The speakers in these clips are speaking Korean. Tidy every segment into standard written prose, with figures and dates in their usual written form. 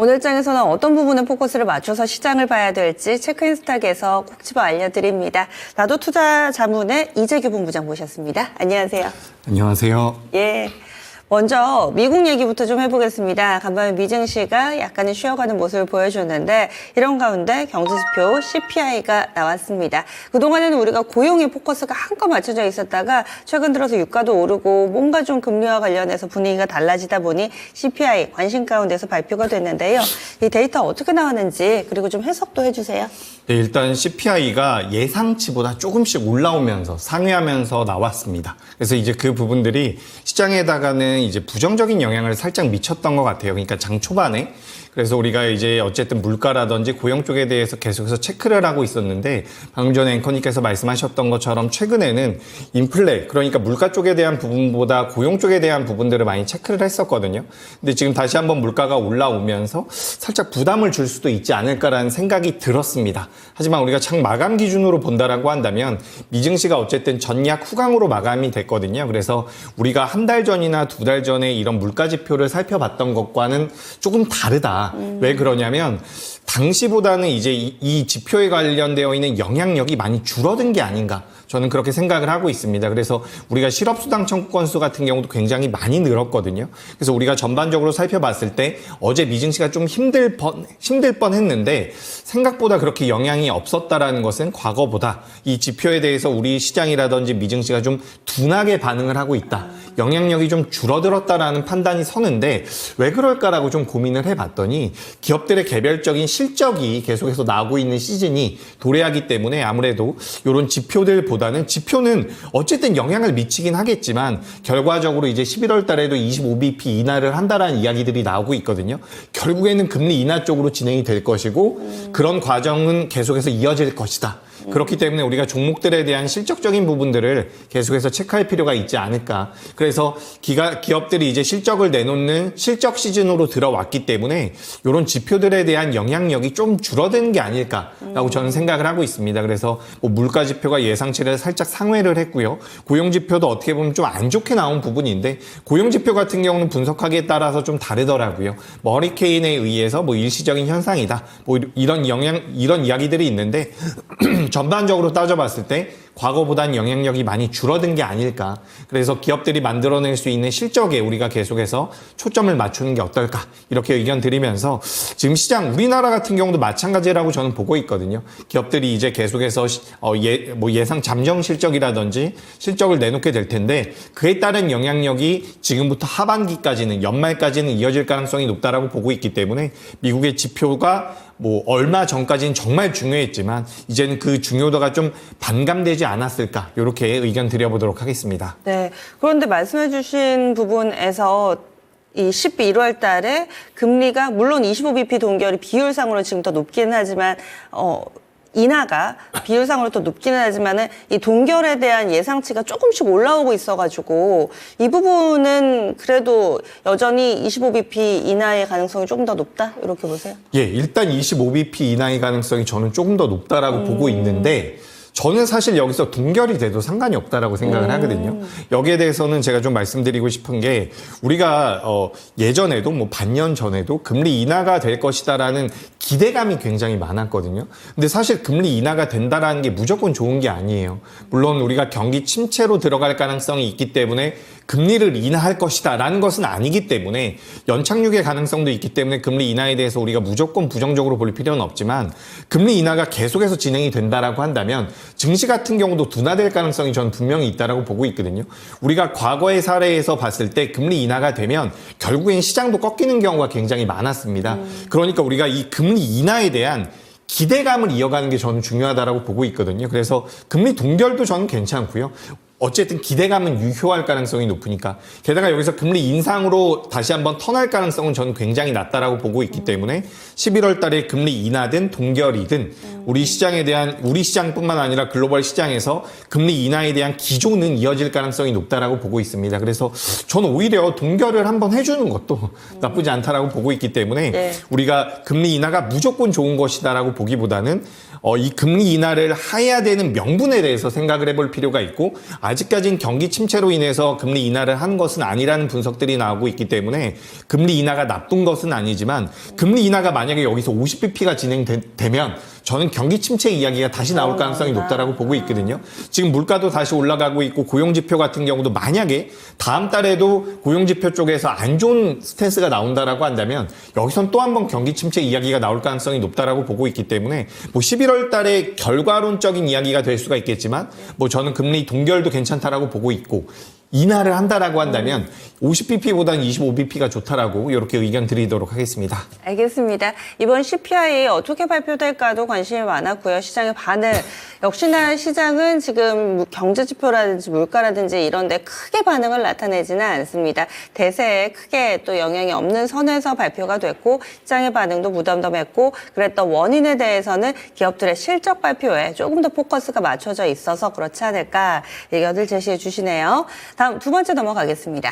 오늘 장에서는 어떤 부분에 포커스를 맞춰서 시장을 봐야 될지 체크인스탁에서 꼭 집어 알려드립니다. 나도 투자 자문의 이재규 본부장 모셨습니다. 안녕하세요. 안녕하세요. 예. 먼저 미국 얘기부터 좀 해보겠습니다. 간밤에 미증시가 약간은 쉬어가는 모습을 보여줬는데 이런 가운데 경제지표 CPI가 나왔습니다. 그동안에는 우리가 고용에 포커스가 한껏 맞춰져 있었다가 최근 들어서 유가도 오르고 뭔가 좀 금리와 관련해서 분위기가 달라지다 보니 CPI 관심 가운데서 발표가 됐는데요. 이 데이터 어떻게 나왔는지 그리고 좀 해석도 해주세요. 네, 일단 CPI가 예상치보다 조금씩 올라오면서 상회하면서 나왔습니다. 그래서 이제 그 부분들이 시장에다가는 이제 부정적인 영향을 살짝 미쳤던 것 같아요. 그러니까 장 초반에. 그래서 우리가 이제 어쨌든 물가라든지 고용 쪽에 대해서 계속해서 체크를 하고 있었는데 방금 전에 앵커님께서 말씀하셨던 것처럼 최근에는 인플레, 그러니까 물가 쪽에 대한 부분보다 고용 쪽에 대한 부분들을 많이 체크를 했었거든요. 근데 지금 다시 한번 물가가 올라오면서 살짝 부담을 줄 수도 있지 않을까라는 생각이 들었습니다. 하지만 우리가 장 마감 기준으로 본다라고 한다면 미증시가 어쨌든 전약 후강으로 마감이 됐거든요. 그래서 우리가 한 달 전이나 두 달 전에 이런 물가 지표를 살펴봤던 것과는 조금 다르다. 왜 그러냐면 당시보다는 이제 이 지표에 관련되어 있는 영향력이 많이 줄어든 게 아닌가. 저는 그렇게 생각을 하고 있습니다. 그래서 우리가 실업수당 청구 건수 같은 경우도 굉장히 많이 늘었거든요. 그래서 우리가 전반적으로 살펴봤을 때 어제 미증시가 좀 힘들 뻔 했는데 생각보다 그렇게 영향이 없었다라는 것은 과거보다 이 지표에 대해서 우리 시장이라든지 미증시가 좀 둔하게 반응을 하고 있다. 영향력이 좀 줄어들었다라는 판단이 서는데 왜 그럴까라고 좀 고민을 해봤더니 기업들의 개별적인 실적이 계속해서 나오고 있는 시즌이 도래하기 때문에 아무래도 이런 지표들보다는 지표는 어쨌든 영향을 미치긴 하겠지만 결과적으로 이제 11월 달에도 25bp 인하를 한다라는 이야기들이 나오고 있거든요. 결국에는 금리 인하 쪽으로 진행이 될 것이고 그런 과정은 계속해서 이어질 것이다. 그렇기 때문에 우리가 종목들에 대한 실적적인 부분들을 계속해서 체크할 필요가 있지 않을까. 그래서 기업들이 이제 실적을 내놓는 실적 시즌으로 들어왔기 때문에 이런 지표들에 대한 영향력이 좀 줄어드는 게 아닐까라고 저는 생각을 하고 있습니다. 그래서 뭐 물가 지표가 예상치를 살짝 상회를 했고요. 고용 지표도 어떻게 보면 좀 안 좋게 나온 부분인데 고용 지표 같은 경우는 분석하기에 따라서 좀 다르더라고요. 뭐 허리케인에 의해서 뭐 일시적인 현상이다. 뭐 이런 이야기들이 있는데 전반적으로 따져봤을 때 과거보단 영향력이 많이 줄어든 게 아닐까. 그래서 기업들이 만들어낼 수 있는 실적에 우리가 계속해서 초점을 맞추는 게 어떨까. 이렇게 의견 드리면서 지금 시장 우리나라 같은 경우도 마찬가지라고 저는 보고 있거든요. 기업들이 이제 계속해서 예상 잠정 실적이라든지 실적을 내놓게 될 텐데 그에 따른 영향력이 지금부터 하반기까지는 연말까지는 이어질 가능성이 높다라고 보고 있기 때문에 미국의 지표가 뭐 얼마 전까지는 정말 중요했지만 이제는 그 중요도가 좀 반감되지 않았을까 이렇게 의견 드려보도록 하겠습니다. 네. 그런데 말씀해 주신 부분에서 이 11월 달에 금리가 물론 25bp 동결이 비율상으로 지금 더 높기는 하지만 인하가 비율상으로 더 높기는 하지만은 이 동결에 대한 예상치가 조금씩 올라오고 있어가지고 이 부분은 그래도 여전히 25bp 인하의 가능성이 조금 더 높다 이렇게 보세요? 예, 일단 25bp 인하의 가능성이 저는 조금 더 높다라고 보고 있는데 저는 사실 여기서 동결이 돼도 상관이 없다라고 생각을 하거든요. 여기에 대해서는 제가 좀 말씀드리고 싶은 게 우리가 예전에도 뭐 반년 전에도 금리 인하가 될 것이다라는 기대감이 굉장히 많았거든요. 근데 사실 금리 인하가 된다라는 게 무조건 좋은 게 아니에요. 물론 우리가 경기 침체로 들어갈 가능성이 있기 때문에 금리를 인하할 것이다 라는 것은 아니기 때문에 연착륙의 가능성도 있기 때문에 금리 인하에 대해서 우리가 무조건 부정적으로 볼 필요는 없지만 금리 인하가 계속해서 진행이 된다라고 한다면 증시 같은 경우도 둔화될 가능성이 저는 분명히 있다라고 보고 있거든요. 우리가 과거의 사례에서 봤을 때 금리 인하가 되면 결국엔 시장도 꺾이는 경우가 굉장히 많았습니다. 그러니까 우리가 이 금리 인하에 대한 기대감을 이어가는 게 저는 중요하다라고 보고 있거든요. 그래서 금리 동결도 저는 괜찮고요. 어쨌든 기대감은 유효할 가능성이 높으니까 게다가 여기서 금리 인상으로 다시 한번 턴할 가능성은 저는 굉장히 낮다라고 보고 있기 때문에 11월 달에 금리 인하든 동결이든 우리 시장뿐만 아니라 글로벌 시장에서 금리 인하에 대한 기조는 이어질 가능성이 높다라고 보고 있습니다. 그래서 저는 오히려 동결을 한번 해주는 것도 나쁘지 않다라고 보고 있기 때문에 네. 우리가 금리 인하가 무조건 좋은 것이다라고 보기보다는 이 금리 인하를 해야 되는 명분에 대해서 생각을 해볼 필요가 있고, 아직까지는 경기 침체로 인해서 금리 인하를 한 것은 아니라는 분석들이 나오고 있기 때문에 금리 인하가 나쁜 것은 아니지만, 금리 인하가 만약에 여기서 50bp가 진행되면 저는 경기 침체 이야기가 다시 나올 가능성이 높다라고 보고 있거든요. 지금 물가도 다시 올라가고 있고, 고용지표 같은 경우도 만약에 다음 달에도 고용지표 쪽에서 안 좋은 스탠스가 나온다라고 한다면 여기선 또 한 번 경기 침체 이야기가 나올 가능성이 높다라고 보고 있기 때문에, 뭐 11월 달에 결과론적인 이야기가 될 수가 있겠지만, 뭐 저는 금리 동결도 괜찮다라고 보고 있고, 인하를 한다라고 한다면 50bp보다는 25bp가 좋다라고 이렇게 의견 드리도록 하겠습니다. 알겠습니다. 이번 CPI 어떻게 발표될까도 관심이 많았고요. 시장의 반응. 역시나 시장은 지금 경제지표라든지 물가라든지 이런 데 크게 반응을 나타내지는 않습니다. 대세에 크게 또 영향이 없는 선에서 발표가 됐고, 시장의 반응도 무덤덤했고, 그랬던 원인에 대해서는 기업들의 실적 발표에 조금 더 포커스가 맞춰져 있어서 그렇지 않을까 의견을 제시해 주시네요. 다음 두 번째 넘어가겠습니다.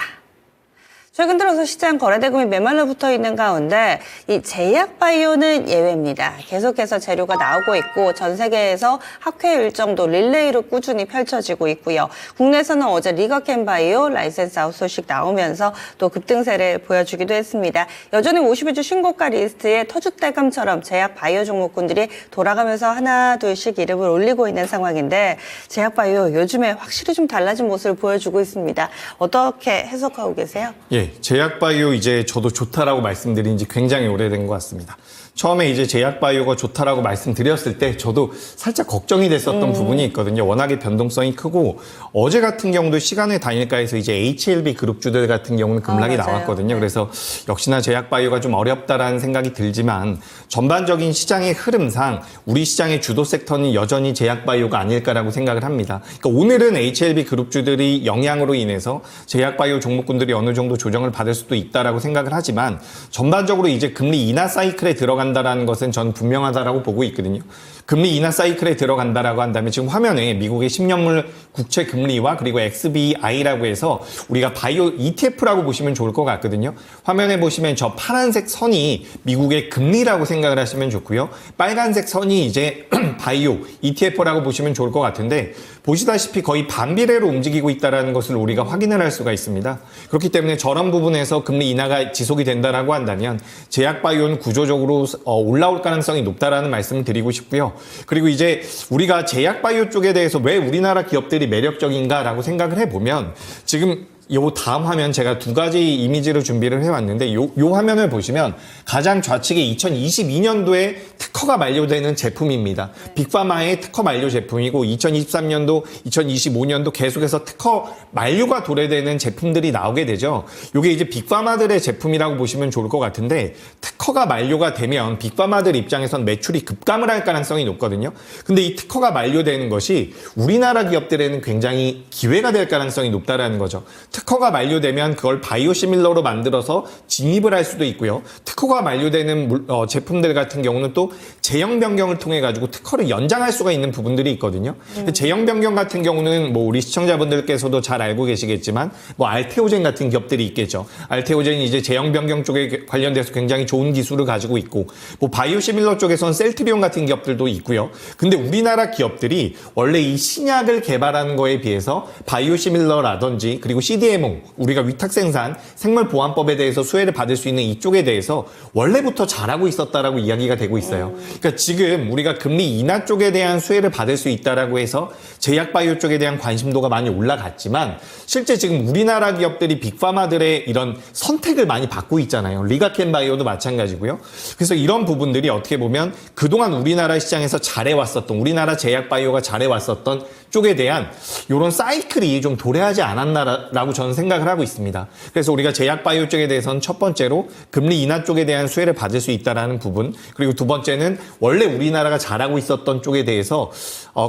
최근 들어서 시장 거래대금이 메말라 붙어 있는 가운데 이 제약바이오는 예외입니다. 계속해서 재료가 나오고 있고, 전 세계에서 학회 일정도 릴레이로 꾸준히 펼쳐지고 있고요. 국내에서는 어제 리가켄바이오 라이센스 아웃 소식 나오면서 또 급등세를 보여주기도 했습니다. 여전히 50일주 신고가 리스트에 터줏대감처럼 제약바이오 종목군들이 돌아가면서 하나 둘씩 이름을 올리고 있는 상황인데, 제약바이오 요즘에 확실히 좀 달라진 모습을 보여주고 있습니다. 어떻게 해석하고 계세요? 예, 제약바이오 이제 저도 좋다라고 말씀드린 지 굉장히 오래된 것 같습니다. 처음에 이제 제약바이오가 좋다라고 말씀드렸을 때 저도 살짝 걱정이 됐었던 부분이 있거든요. 워낙에 변동성이 크고, 어제 같은 경우도 시간의 단일가에서 이제 HLB 그룹주들 같은 경우는 급락이 나왔거든요. 그래서 역시나 제약바이오가 좀 어렵다라는 생각이 들지만, 전반적인 시장의 흐름상 우리 시장의 주도 섹터는 여전히 제약바이오가 아닐까라고 생각을 합니다. 그러니까 오늘은 HLB 그룹주들이 영향으로 인해서 제약바이오 종목군들이 어느 정도 조정을 받을 수도 있다라고 생각을 하지만, 전반적으로 이제 금리 인하 사이클에 들어간다라는 것은 저는 분명하다라고 보고 있거든요. 금리 인하 사이클에 들어간다라고 한다면 지금 화면에 미국의 10년물 국채 금리와 그리고 XBI라고 해서 우리가 바이오 ETF라고 보시면 좋을 것 같거든요. 화면에 보시면 저 파란색 선이 미국의 금리라고 생각을 하시면 좋고요. 빨간색 선이 이제 바이오 ETF라고 보시면 좋을 것 같은데, 보시다시피 거의 반비례로 움직이고 있다는 것을 우리가 확인을 할 수가 있습니다. 그렇기 때문에 저런 부분에서 금리 인하가 지속이 된다라고 한다면 제약바이오는 구조적으로 올라올 가능성이 높다라는 말씀을 드리고 싶고요. 그리고 이제 우리가 제약바이오 쪽에 대해서 왜 우리나라 기업들이 매력적인가라고 생각을 해보면, 지금 요 다음 화면 제가 두 가지 이미지를 준비를 해왔는데, 요 화면을 보시면 가장 좌측에 2022년도에 특허가 만료되는 제품입니다. 빅파마의 특허 만료 제품이고, 2023년도, 2025년도 계속해서 특허 만료가 도래되는 제품들이 나오게 되죠. 요게 이제 빅파마들의 제품이라고 보시면 좋을 것 같은데, 특허가 만료가 되면 빅파마들 입장에선 매출이 급감을 할 가능성이 높거든요. 근데 이 특허가 만료되는 것이 우리나라 기업들에는 굉장히 기회가 될 가능성이 높다라는 거죠. 특허가 만료되면 그걸 바이오시밀러로 만들어서 진입을 할 수도 있고요. 특허가 만료되는 제품들 같은 경우는 또 제형 변경을 통해 가지고 특허를 연장할 수가 있는 부분들이 있거든요. 제형 변경 같은 경우는 뭐 우리 시청자분들께서도 잘 알고 계시겠지만, 뭐 알테오젠 같은 기업들이 있겠죠. 알테오젠이 이제 제형 변경 쪽에 관련돼서 굉장히 좋은 기술을 가지고 있고, 뭐 바이오시밀러 쪽에서는 셀트리온 같은 기업들도 있고요. 근데 우리나라 기업들이 원래 이 신약을 개발하는 거에 비해서 바이오시밀러라든지 그리고 CDMO, 우리가 위탁생산, 생물보안법에 대해서 수혜를 받을 수 있는 이쪽에 대해서 원래부터 잘하고 있었다라고 이야기가 되고 있어요. 그러니까 지금 우리가 금리 인하 쪽에 대한 수혜를 받을 수 있다라고 해서 제약바이오 쪽에 대한 관심도가 많이 올라갔지만, 실제 지금 우리나라 기업들이 빅파마들의 이런 선택을 많이 받고 있잖아요. 리가켄바이오도 마찬가지고요. 그래서 이런 부분들이 어떻게 보면 그동안 우리나라 시장에서 잘해왔었던, 우리나라 제약바이오가 잘해왔었던 쪽에 대한 이런 사이클이 좀 도래하지 않았나라고 저는 생각을 하고 있습니다. 그래서 우리가 제약바이오 쪽에 대해서는 첫 번째로 금리 인하 쪽에 대한 수혜를 받을 수 있다는 부분, 그리고 두 번째는 원래 우리나라가 잘하고 있었던 쪽에 대해서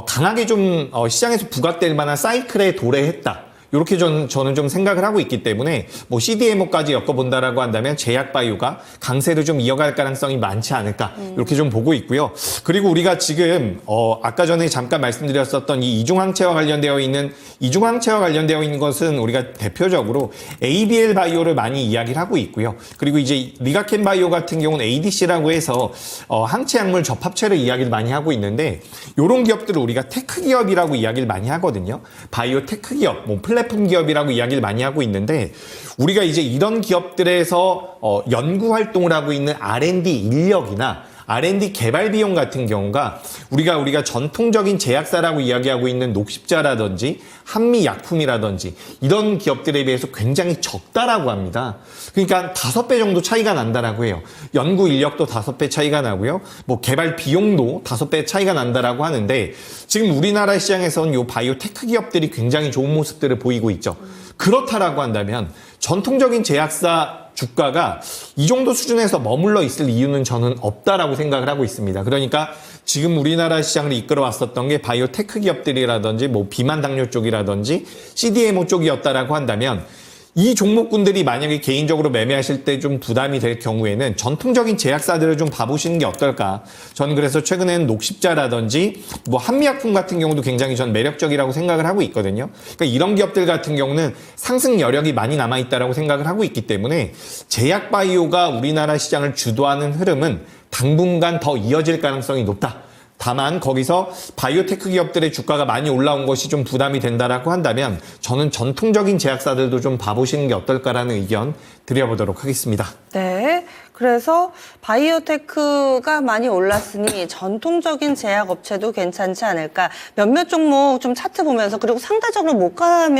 강하게 좀 시장에서 부각될 만한 사이클에 도래했다. 이렇게 저는 좀 생각을 하고 있기 때문에 뭐 CDMO까지 엮어본다라고 한다면 제약바이오가 강세를 좀 이어갈 가능성이 많지 않을까 이렇게 좀 보고 있고요. 그리고 우리가 지금 아까 전에 잠깐 말씀드렸었던 이 이중항체와 관련되어 있는 것은 우리가 대표적으로 ABL 바이오를 많이 이야기를 하고 있고요. 그리고 이제 리가켄 바이오 같은 경우는 ADC라고 해서 항체 약물 접합체를 이야기를 많이 하고 있는데 이런 기업들을 우리가 테크 기업이라고 이야기를 많이 하거든요. 바이오 테크 기업, 뭐 플랫폼 기업이라고 이야기를 많이 하고 있는데 우리가 이제 이런 기업들에서 연구 활동을 하고 있는 R&D 인력이나 R&D 개발 비용 같은 경우가 우리가 전통적인 제약사라고 이야기하고 있는 녹십자라든지 한미약품이라든지 이런 기업들에 비해서 굉장히 적다라고 합니다. 그러니까 5배 정도 차이가 난다라고 해요. 연구 인력도 5배 차이가 나고요. 뭐 개발 비용도 5배 차이가 난다라고 하는데 지금 우리나라 시장에서는 요 바이오테크 기업들이 굉장히 좋은 모습들을 보이고 있죠. 그렇다라고 한다면 전통적인 제약사 주가가 이 정도 수준에서 머물러 있을 이유는 저는 없다라고 생각을 하고 있습니다. 그러니까 지금 우리나라 시장을 이끌어 왔었던 게 바이오테크 기업들이라든지 뭐 비만 당뇨 쪽이라든지 CDMO 쪽이었다라고 한다면 이 종목군들이 만약에 개인적으로 매매하실 때 좀 부담이 될 경우에는 전통적인 제약사들을 좀 봐보시는 게 어떨까. 저는 그래서 최근에는 녹십자라든지 뭐 한미약품 같은 경우도 굉장히 전 매력적이라고 생각을 하고 있거든요. 그러니까 이런 기업들 같은 경우는 상승 여력이 많이 남아있다라고 생각을 하고 있기 때문에 제약바이오가 우리나라 시장을 주도하는 흐름은 당분간 더 이어질 가능성이 높다. 다만 거기서 바이오테크 기업들의 주가가 많이 올라온 것이 좀 부담이 된다라고 한다면 저는 전통적인 제약사들도 좀 봐보시는 게 어떨까라는 의견 드려보도록 하겠습니다. 네. 그래서 바이오테크가 많이 올랐으니 전통적인 제약업체도 괜찮지 않을까. 몇몇 종목 좀 차트 보면서 그리고 상대적으로 못 가는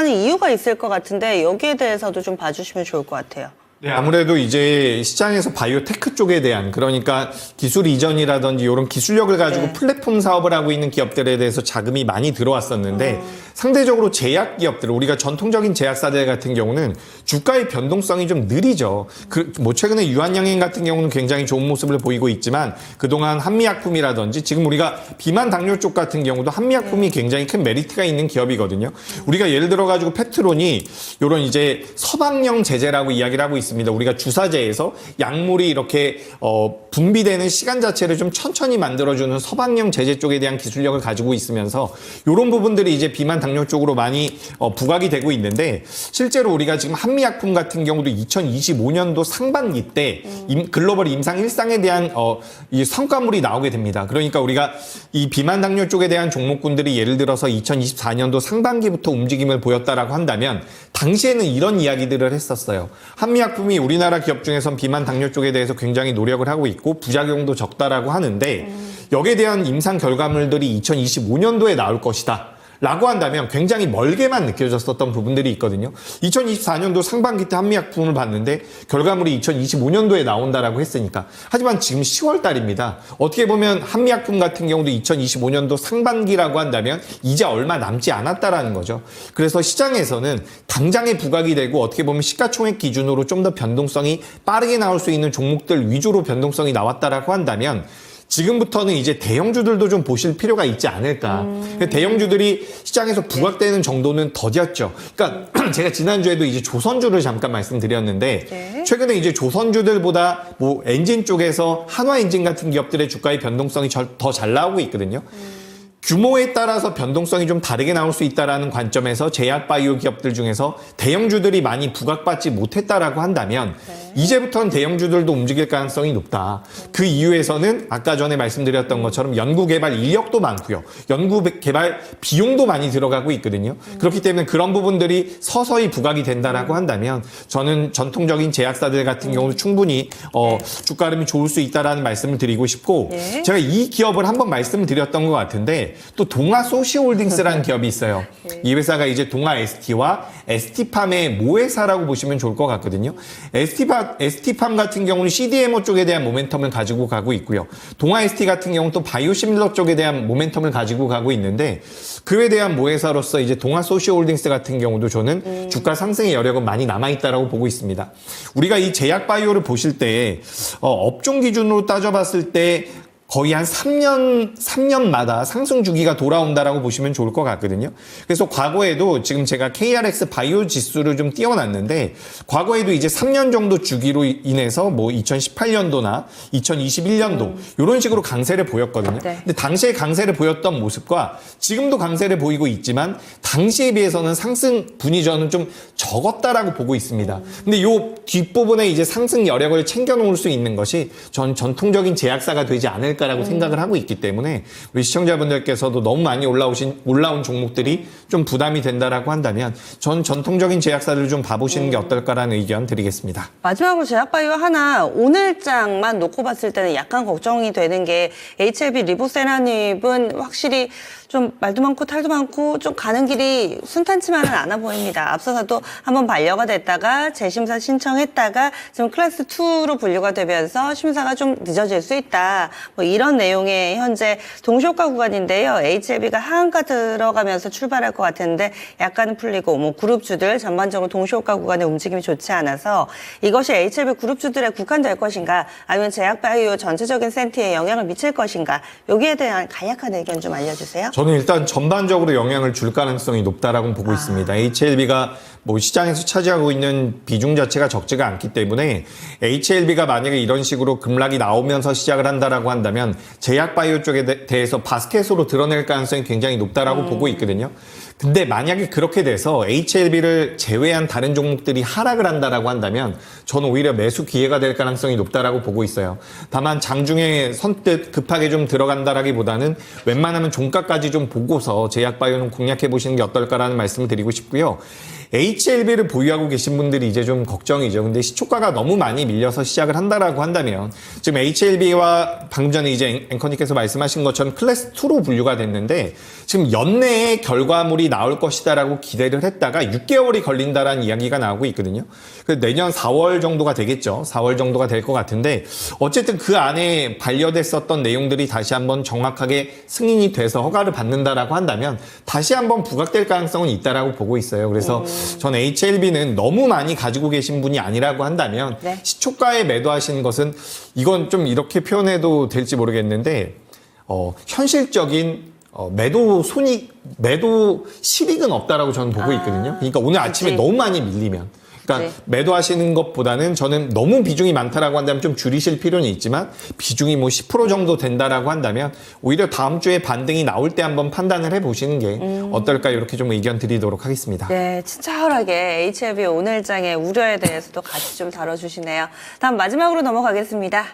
이유가 있을 것 같은데 여기에 대해서도 좀 봐주시면 좋을 것 같아요. 네, 아무래도 이제 시장에서 바이오테크 쪽에 대한 그러니까 기술 이전이라든지 이런 기술력을 가지고 네. 플랫폼 사업을 하고 있는 기업들에 대해서 자금이 많이 들어왔었는데 상대적으로 제약 기업들, 우리가 전통적인 제약사들 같은 경우는 주가의 변동성이 좀 느리죠. 뭐 최근에 유한양행 같은 경우는 굉장히 좋은 모습을 보이고 있지만 그동안 한미약품이라든지 지금 우리가 비만 당뇨 쪽 같은 경우도 한미약품이 굉장히 큰 메리트가 있는 기업이거든요. 우리가 예를 들어 가지고 페트론이 이런 이제 서방형 제제라고 이야기를 하고 있습니다. 우리가 주사제에서 약물이 이렇게 분비되는 시간 자체를 좀 천천히 만들어주는 서방형 제제 쪽에 대한 기술력을 가지고 있으면서 이런 부분들이 이제 비만 당뇨 쪽으로 많이 부각이 되고 있는데 실제로 우리가 지금 한미약품 같은 경우도 2025년도 상반기 때 글로벌 임상 1상에 대한 이 성과물이 나오게 됩니다. 그러니까 우리가 이 비만 당뇨 쪽에 대한 종목군들이 예를 들어서 2024년도 상반기부터 움직임을 보였다라고 한다면 당시에는 이런 이야기들을 했었어요. 한미약품이 우리나라 기업 중에선 비만 당뇨 쪽에 대해서 굉장히 노력을 하고 있고 부작용도 적다라고 하는데 여기에 대한 임상 결과물들이 2025년도에 나올 것이다. 라고 한다면 굉장히 멀게만 느껴졌었던 부분들이 있거든요. 2024년도 상반기 때 한미약품을 봤는데 결과물이 2025년도에 나온다라고 했으니까. 하지만 지금 10월 달입니다. 어떻게 보면 한미약품 같은 경우도 2025년도 상반기라고 한다면 이제 얼마 남지 않았다라는 거죠. 그래서 시장에서는 당장에 부각이 되고 어떻게 보면 시가총액 기준으로 좀 더 변동성이 빠르게 나올 수 있는 종목들 위주로 변동성이 나왔다라고 한다면 지금부터는 이제 대형주들도 좀 보실 필요가 있지 않을까. 대형주들이 시장에서 부각되는 정도는 더뎠죠. 그러니까 제가 지난주에도 이제 조선주를 잠깐 말씀드렸는데 네. 최근에 이제 조선주들보다 뭐 엔진 쪽에서 한화엔진 같은 기업들의 주가의 변동성이 더 잘 나오고 있거든요. 규모에 따라서 변동성이 좀 다르게 나올 수 있다는 관점에서 제약바이오 기업들 중에서 대형주들이 많이 부각받지 못했다라고 한다면 이제부터는 대형주들도 움직일 가능성이 높다. 그 이유에서는 아까 전에 말씀드렸던 것처럼 연구개발 인력도 많고요. 연구개발 비용도 많이 들어가고 있거든요. 그렇기 때문에 그런 부분들이 서서히 부각이 된다라고 한다면 저는 전통적인 제약사들 같은 경우는 충분히 주가 흐름이 좋을 수 있다라는 말씀을 드리고 싶고 네. 제가 이 기업을 한번 말씀을 드렸던 것 같은데 또 동아소시홀딩스라는 기업이 있어요. 이 회사가 이제 동아 ST와 ST팜의 모회사라고 보시면 좋을 것 같거든요. ST팜 같은 경우는 CDMO 쪽에 대한 모멘텀을 가지고 가고 있고요. 동아 ST 같은 경우는 또 바이오시밀러 쪽에 대한 모멘텀을 가지고 가고 있는데 그에 대한 모회사로서 이제 동아소시홀딩스 같은 경우도 저는 주가 상승의 여력은 많이 남아있다라고 보고 있습니다. 우리가 이 제약바이오를 보실 때 업종 기준으로 따져봤을 때 거의 한 3년마다 상승 주기가 돌아온다라고 보시면 좋을 것 같거든요. 그래서 과거에도 지금 제가 KRX 바이오 지수를 좀 띄워놨는데 과거에도 이제 3년 정도 주기로 인해서 뭐 2018년도나 2021년도 이런 식으로 강세를 보였거든요. 네. 근데 당시에 강세를 보였던 모습과 지금도 강세를 보이고 있지만 당시에 비해서는 상승 분이 저는 좀 적었다라고 보고 있습니다. 근데 요 뒷부분에 이제 상승 여력을 챙겨 놓을 수 있는 것이 전 전통적인 제약사가 되지 않을까라고 생각을 하고 있기 때문에 우리 시청자분들께서도 너무 많이 올라온 종목들이 좀 부담이 된다라고 한다면 전 전통적인 제약사를 좀 봐보시는 게 어떨까라는 의견 드리겠습니다. 마지막으로 제약바이오 하나 오늘장만 놓고 봤을 때는 약간 걱정이 되는 게 HLB 리보세라닙은 확실히 좀 말도 많고 탈도 많고 좀 가는 길이 순탄치만은 않아 보입니다. 앞서서도 한번 반려가 됐다가 재심사 신청했다가 지금 클래스 2로 분류가 되면서 심사가 좀 늦어질 수 있다. 뭐 이런 내용의 현재 동시효과 구간인데요. HLB가 하한가 들어가면서 출발할 것 같은데 약간은 풀리고 뭐 그룹주들 전반적으로 동시효과 구간의 움직임이 좋지 않아서 이것이 HLB 그룹주들에 국한될 것인가 아니면 제약바이오 전체적인 센티에 영향을 미칠 것인가 여기에 대한 간략한 의견 좀 알려주세요. 저는 일단 전반적으로 영향을 줄 가능성이 높다라고 보고 있습니다. HLB가 뭐 시장에서 차지하고 있는 비중 자체가 적지가 않기 때문에 HLB가 만약에 이런 식으로 급락이 나오면서 시작을 한다라고 한다면 제약바이오 쪽에 대해서 바스켓으로 드러낼 가능성이 굉장히 높다라고 보고 있거든요. 근데 만약에 그렇게 돼서 HLB를 제외한 다른 종목들이 하락을 한다라고 한다면 저는 오히려 매수 기회가 될 가능성이 높다라고 보고 있어요. 다만 장중에 선뜻 급하게 좀 들어간다라기보다는 웬만하면 종가까지 좀 보고서 제약바이오는 공략해 보시는 게 어떨까라는 말씀을 드리고 싶고요. HLB를 보유하고 계신 분들이 이제 좀 걱정이죠. 근데 시초가가 너무 많이 밀려서 시작을 한다라고 한다면 지금 HLB와 방금 전에 이제 앵커님께서 말씀하신 것처럼 클래스 2로 분류가 됐는데 지금 연내에 결과물이 나올 것이다라고 기대를 했다가 6개월이 걸린다라는 이야기가 나오고 있거든요. 그래서 내년 4월 정도가 되겠죠. 4월 정도가 될 것 같은데 어쨌든 그 안에 반려됐었던 내용들이 다시 한번 정확하게 승인이 돼서 허가를 받는다라고 한다면 다시 한번 부각될 가능성은 있다라고 보고 있어요. 그래서 전 HLB는 너무 많이 가지고 계신 분이 아니라고 한다면 네. 시초가에 매도하시는 것은 이건 좀 이렇게 표현해도 될지 모르겠는데 현실적인 매도 실익은 없다라고 저는 보고 있거든요. 그러니까 오늘 아침에 그치. 너무 많이 밀리면 그러니까 매도하시는 것보다는 저는 너무 비중이 많다라고 한다면 좀 줄이실 필요는 있지만 비중이 뭐 10% 정도 된다라고 한다면 오히려 다음 주에 반등이 나올 때 한번 판단을 해보시는 게 어떨까 이렇게 좀 의견 드리도록 하겠습니다. 네, 친절하게 HLB 오늘장의 우려에 대해서도 같이 좀 다뤄주시네요. 다음 마지막으로 넘어가겠습니다.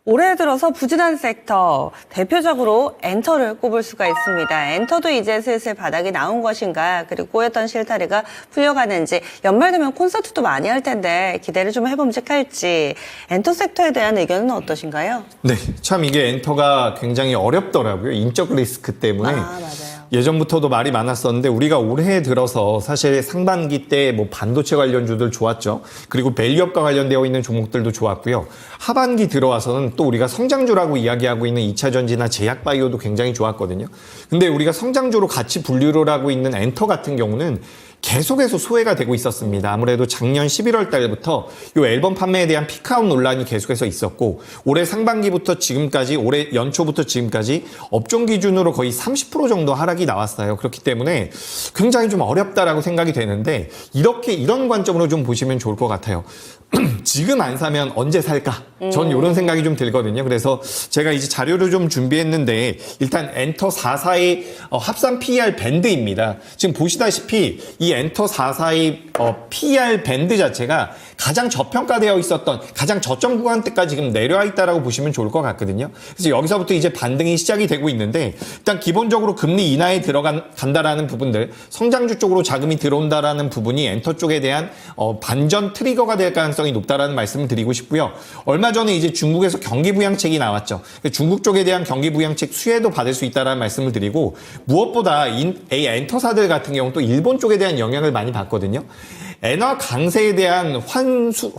올해 들어서 부진한 섹터, 대표적으로 엔터를 꼽을 수가 있습니다. 엔터도 이제 슬슬 바닥이 나온 것인가, 그리고 꼬였던 실타래가 풀려가는지, 연말 되면 콘서트도 많이 할 텐데 기대를 좀 해봄직할지, 엔터 섹터에 대한 의견은 어떠신가요? 네, 참 이게 엔터가 굉장히 어렵더라고요. 인적 리스크 때문에. 맞아요. 예전부터도 말이 많았었는데 우리가 올해 들어서 사실 상반기 때 뭐 반도체 관련주들 좋았죠. 그리고 밸류업과 관련되어 있는 종목들도 좋았고요. 하반기 들어와서는 또 우리가 성장주라고 이야기하고 있는 2차전지나 제약바이오도 굉장히 좋았거든요. 근데 우리가 성장주로 같이 분류를 하고 있는 엔터 같은 경우는 계속해서 소외가 되고 있었습니다. 아무래도 작년 11월 달부터 이 앨범 판매에 대한 피크아웃 논란이 계속해서 있었고 올해 상반기부터 지금까지 올해 연초부터 지금까지 업종 기준으로 거의 30% 정도 하락이 나왔어요. 그렇기 때문에 굉장히 좀 어렵다라고 생각이 되는데 이런 관점으로 좀 보시면 좋을 것 같아요. 지금 안 사면 언제 살까? 전 이런 생각이 좀 들거든요. 그래서 제가 이제 자료를 좀 준비했는데 일단 엔터 44의 합산 PER 밴드입니다. 지금 보시다시피 이 엔터 44의 PER 밴드 자체가 가장 저평가되어 있었던 가장 저점 구간대까지 지금 내려와 있다라고 보시면 좋을 것 같거든요. 그래서 여기서부터 이제 반등이 시작이 되고 있는데 일단 기본적으로 금리 인하에 들어간다라는 부분들, 성장주 쪽으로 자금이 들어온다라는 부분이 엔터 쪽에 대한 반전 트리거가 될 가능성이 높다라는 말씀을 드리고 싶고요. 얼마 전에 이제 중국에서 경기 부양책이 나왔죠. 중국 쪽에 대한 경기 부양책 수혜도 받을 수 있다라는 말씀을 드리고 무엇보다 엔터사들 같은 경우 또 일본 쪽에 대한 영향을 많이 받거든요. 엔화 강세에 대한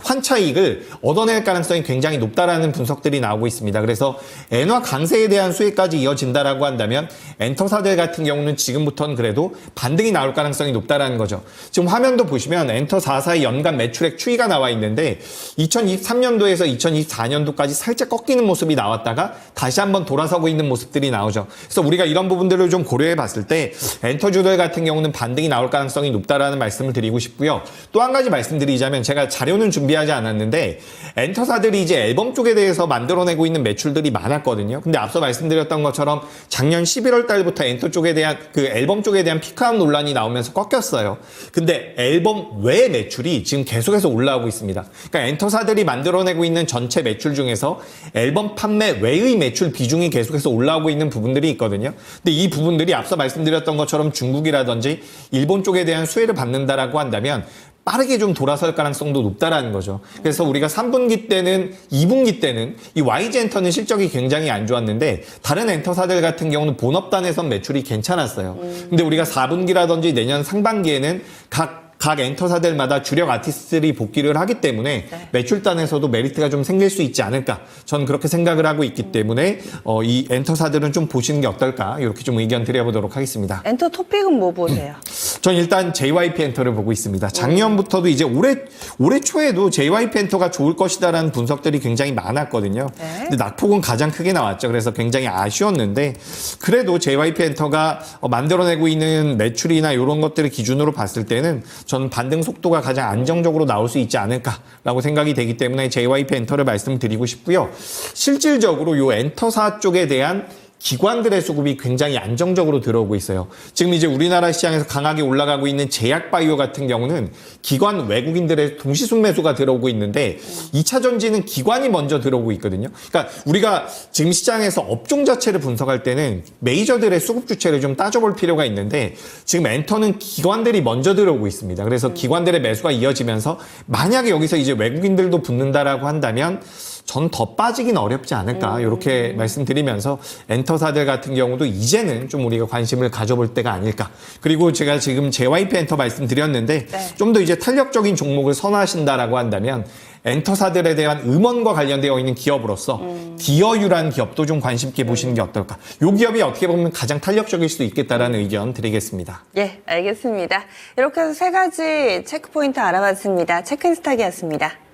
환차익을 얻어낼 가능성이 굉장히 높다라는 분석들이 나오고 있습니다. 그래서 엔화 강세에 대한 수혜까지 이어진다라고 한다면 엔터사들 같은 경우는 지금부터는 그래도 반등이 나올 가능성이 높다라는 거죠. 지금 화면도 보시면 엔터4사의 연간 매출액 추이가 나와 있는데 2023년도에서 2024년도까지 살짝 꺾이는 모습이 나왔다가 다시 한번 돌아서고 있는 모습들이 나오죠. 그래서 우리가 이런 부분들을 좀 고려해 봤을 때 엔터주들 같은 경우는 반등이 나올 가능성이 높다라는 말씀을 드리고 싶고요. 또 한 가지 말씀드리자면 제가 자료는 준비하지 않았는데 엔터사들이 이제 앨범 쪽에 대해서 만들어내고 있는 매출들이 많았거든요. 근데 앞서 말씀드렸던 것처럼 작년 11월 달부터 엔터 쪽에 대한 그 앨범 쪽에 대한 피크아웃 논란이 나오면서 꺾였어요. 근데 앨범 외 매출이 지금 계속해서 올라오고 있습니다. 그러니까 엔터사들이 만들어내고 있는 전체 매출 중에서 앨범 판매 외의 매출 비중이 계속해서 올라오고 있는 부분들이 있거든요. 근데 이 부분들이 앞서 말씀드렸던 것처럼 중국이라든지 일본 쪽에 대한 수혜를 받는다라고 한다면 빠르게 좀 돌아설 가능성도 높다라는 거죠. 그래서 우리가 3분기 때는 2분기 때는 이 YG 엔터는 실적이 굉장히 안 좋았는데 다른 엔터사들 같은 경우는 본업단에선 매출이 괜찮았어요. 근데 우리가 4분기라든지 내년 상반기에는 각 엔터사들마다 주력 아티스트들이 복귀를 하기 때문에 매출단에서도 메리트가 좀 생길 수 있지 않을까. 저는 그렇게 생각을 하고 있기 때문에 이 엔터사들은 좀 보시는 게 어떨까. 이렇게 좀 의견 드려보도록 하겠습니다. 엔터 토픽은 뭐 보세요? 전 일단 JYP 엔터를 보고 있습니다. 작년부터도 이제 올해 초에도 JYP 엔터가 좋을 것이다라는 분석들이 굉장히 많았거든요. 근데 낙폭은 가장 크게 나왔죠. 그래서 굉장히 아쉬웠는데 그래도 JYP 엔터가 만들어내고 있는 매출이나 이런 것들을 기준으로 봤을 때는 저는 반등 속도가 가장 안정적으로 나올 수 있지 않을까라고 생각이 되기 때문에 JYP 엔터를 말씀드리고 싶고요. 실질적으로 이 엔터사 쪽에 대한 기관들의 수급이 굉장히 안정적으로 들어오고 있어요. 지금 이제 우리나라 시장에서 강하게 올라가고 있는 제약바이오 같은 경우는 기관 외국인들의 동시순 매수가 들어오고 있는데 2차 전지는 기관이 먼저 들어오고 있거든요. 그러니까 우리가 지금 시장에서 업종 자체를 분석할 때는 메이저들의 수급 주체를 좀 따져볼 필요가 있는데 지금 엔터는 기관들이 먼저 들어오고 있습니다. 그래서 기관들의 매수가 이어지면서 만약에 여기서 이제 외국인들도 붙는다라고 한다면 전 더 빠지긴 어렵지 않을까 이렇게 말씀드리면서 엔터사들 같은 경우도 이제는 좀 우리가 관심을 가져볼 때가 아닐까. 그리고 제가 지금 JYP 엔터 말씀드렸는데 좀 더 이제 탄력적인 종목을 선호하신다라고 한다면 엔터사들에 대한 음원과 관련되어 있는 기업으로서 디어유라는 기업도 좀 관심 있게 보시는 게 어떨까. 이 기업이 어떻게 보면 가장 탄력적일 수도 있겠다라는 의견 드리겠습니다. 예, 알겠습니다. 이렇게 해서 세 가지 체크포인트 알아봤습니다. 체크인스탁이었습니다.